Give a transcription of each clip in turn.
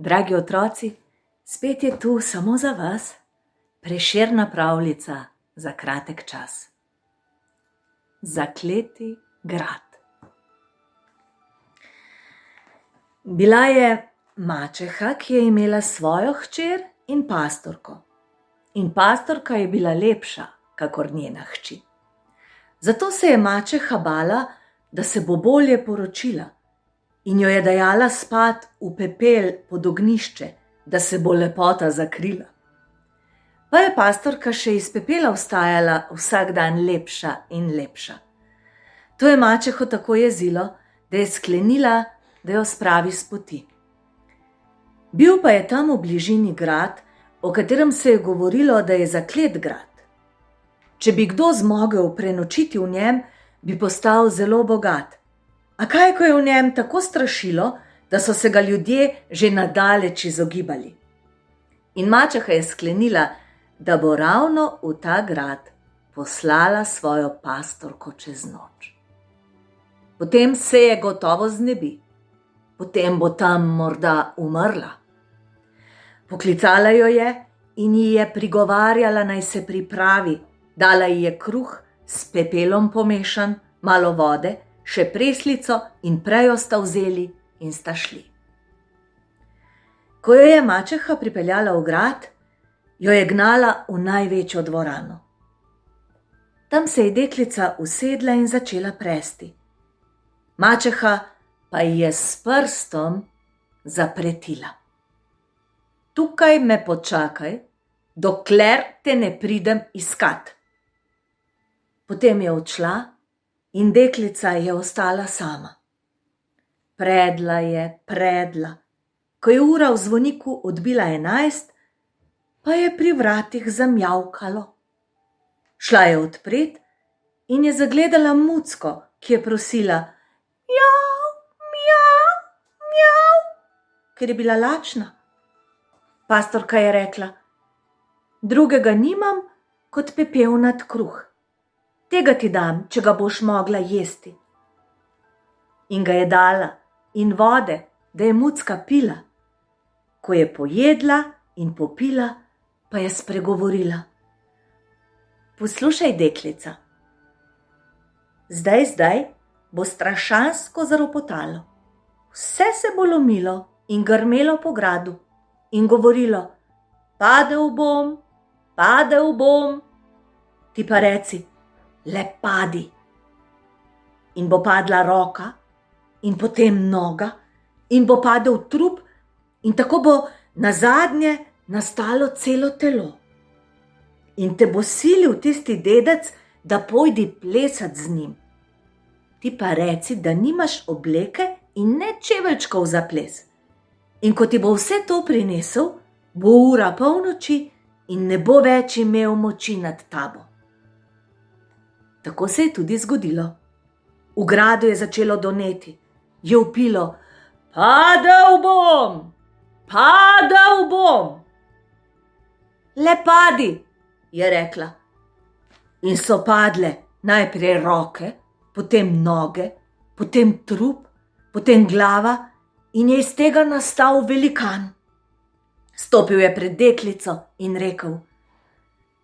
Dragi otroci, spet je tu samo za vas Prešerna pravljica za kratek čas. Zakleti grad. Bila je mačeha, ki je imela svojo hčer in pastorko. In pastorka je bila lepša, kakor njena hči. Zato se je mačeha bala, da se bo bolje poročila in jo je dajala spat v pepel pod ognjišče, da se bo lepota zakrila. Pa je pastorka še iz pepela vstajala vsak dan lepša in lepša. To je mačeho tako jezilo, da je sklenila, da jo spravi s poti. Bil pa je tam v bližini grad, o katerem se je govorilo, da je zaklet grad. Če bi kdo zmogel prenočiti v njem, bi postal zelo bogat. A kaj, ko je v njem tako strašilo, da so se ga ljudje že nadaleč izogibali? In mačeha je sklenila, da bo ravno v ta grad poslala svojo pastorko čez noč. Potem se je gotovo znebi, potem bo tam morda umrla. Poklicala jo je in ji je prigovarjala, naj se pripravi, dala ji je kruh s pepelom pomešan, malo vode, še preslico in prejo sta vzeli in sta šli. Ko jo je mačeha pripeljala v grad, jo je gnala v največjo dvorano. Tam se je deklica usedla in začela presti. Mačeha pa ji je s prstom zapretila. Tukaj me počakaj, dokler te ne pridem iskat. Potem je odšla in deklica je ostala sama. Predla je, predla. Ko je ura v zvoniku odbila 11, pa je pri vratih zamjavkalo. Šla je odpret in je zagledala mucko, ki je prosila mjav, mjav, mjav, ker je bila lačna. Pastorka je rekla: drugega nimam kot pepelnat kruh. Tega ti dam, če ga boš mogla jesti. In ga je dala in vode, da je mucka pila. Ko je pojedla in popila, pa je spregovorila: poslušaj, deklica, zdaj bo strašansko zaropotalo. Vse se bo lomilo in grmelo po gradu in govorilo: padel bom, padel bom. Ti pa reci: le padi. In bo padla roka in potem noga in bo padel trup in tako bo nazadnje nastalo celo telo. In te bo silil tisti dedec, da pojdi plesat z njim. Ti pa reci, da nimaš obleke in ne čeveljčkov za ples. In ko ti bo vse to prinesel, bo ura polnoči in ne bo več imel moči nad tabo. Tako se je tudi zgodilo. V gradu je začelo doneti, je vpilo: padel bom, padel bom. Le padi, je rekla. In so padle najprej roke, potem noge, potem trup, potem glava in je iz tega nastal velikan. Stopil je pred deklico in rekel: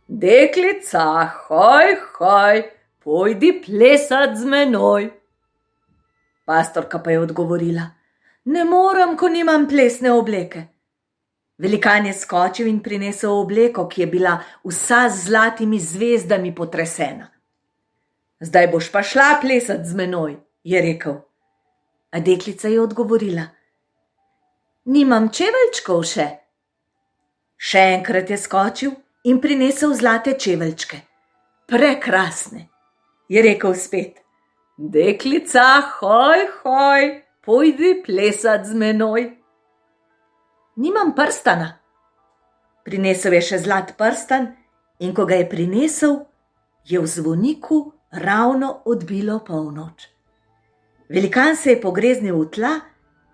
deklica, hoj, hoj, pojdi plesat z menoj. Pastorka pa je odgovorila: ne morem, ko nimam plesne obleke. Velikan je skočil in prinesel obleko, ki je bila vsa z zlatimi zvezdami potresena. Zdaj boš pa šla plesat z menoj, je rekel. A deklica je odgovorila: nimam čeveljčkov še. Še enkrat je skočil in prinesel zlate čeveljčke. Prekrasne, je rekel spet. Deklica, hoj, hoj, pojdi plesat z menoj. Nimam prstana. Prinesel je še zlat prstan in ko ga je prinesel, je v zvoniku ravno odbilo polnoč. Velikan se je pogreznil v tla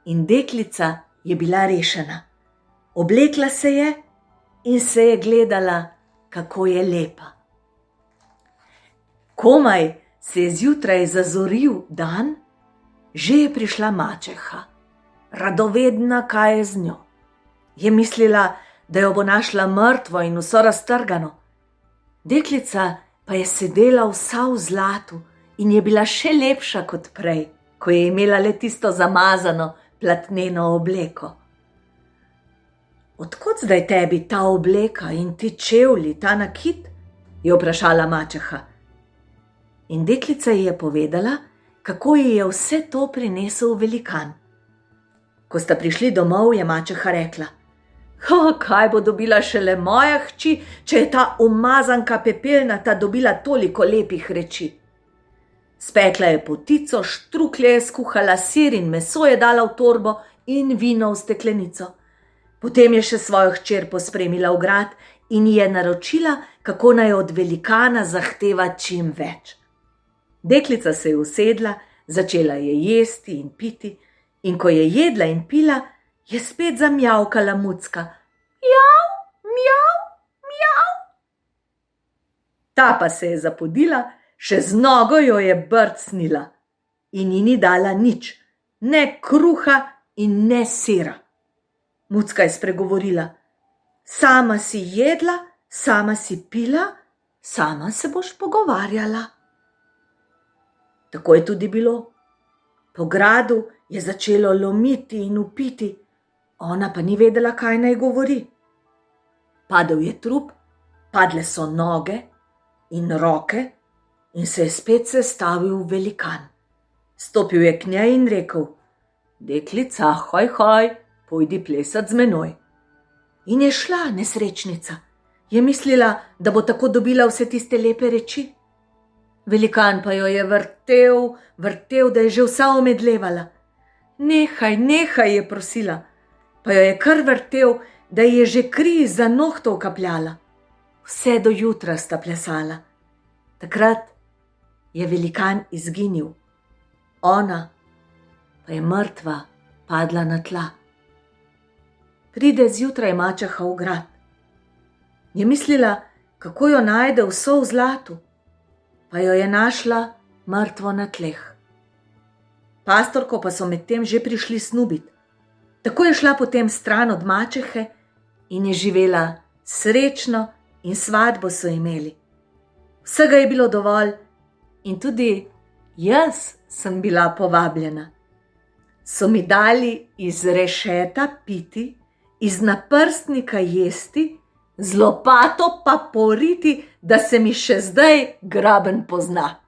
in deklica je bila rešena. Oblekla se je in se je gledala, kako je lepa. Komaj se je zjutraj zazoril dan, že je prišla mačeha, radovedna, kaj je z njo. Je mislila, da jo bo našla mrtvo in vso raztrgano. Deklica pa je sedela vsa v zlatu in je bila še lepša kot prej, ko je imela le tisto zamazano platneno obleko. Odkot zdaj tebi ta obleka in ti čevlji, ta nakit? Je vprašala mačeha. In deklica ji je povedala, kako ji je vse to prinesel velikan. Ko sta prišli domov, je mačeha rekla: kaj bo dobila šele moja hči, če je ta umazanka pepelnata dobila toliko lepih reči. Spekla je potico, štruklje je skuhala, sir in meso je dala v torbo in vino v steklenico. Potem je še svojo hčer pospremila v grad in ji je naročila, kako naj od velikana zahteva čim več. Deklica se je usedla, začela je jesti in piti, in ko je jedla in pila, je spet zamjavkala mucka. Mjav, mjav, mjav. Ta pa se je zapodila, še z nogo jo je brcnila in ji ni dala nič, ne kruha in ne sira. Mucka je spregovorila: sama si jedla, sama si pila, sama se boš pogovarjala. Tako je tudi bilo. Po gradu je začelo lomiti in vpiti, ona pa ni vedela, kaj naj govori. Padel je trup, padle so noge in roke in se je spet sestavil v velikan. Stopil je k njej in rekel: deklica, hoj, pojdi plesat z menoj. In je šla, nesrečnica. Je mislila, da bo tako dobila vse tiste lepe reči. Velikan pa jo je vrtel, da je že vsa omedlevala. Nehaj, je prosila, pa jo je kar vrtel, da ji je že kri za nohtov kapljala. Vse do jutra sta plesala. Takrat je velikan izginil, ona pa je mrtva padla na tla. Pride zjutraj mačeha v grad. Je mislila, kako jo najde vso v zlatu, pa jo je našla mrtvo na tleh. Pastorko pa so medtem že prišli snubit. Tako je šla potem stran od mačehe in je živela srečno in svatbo so imeli. Vsega je bilo dovolj in tudi jaz sem bila povabljena. So mi dali iz rešeta piti, iz naprstnika jesti, z lopato pa poriti, da se mi še zdaj graben pozna.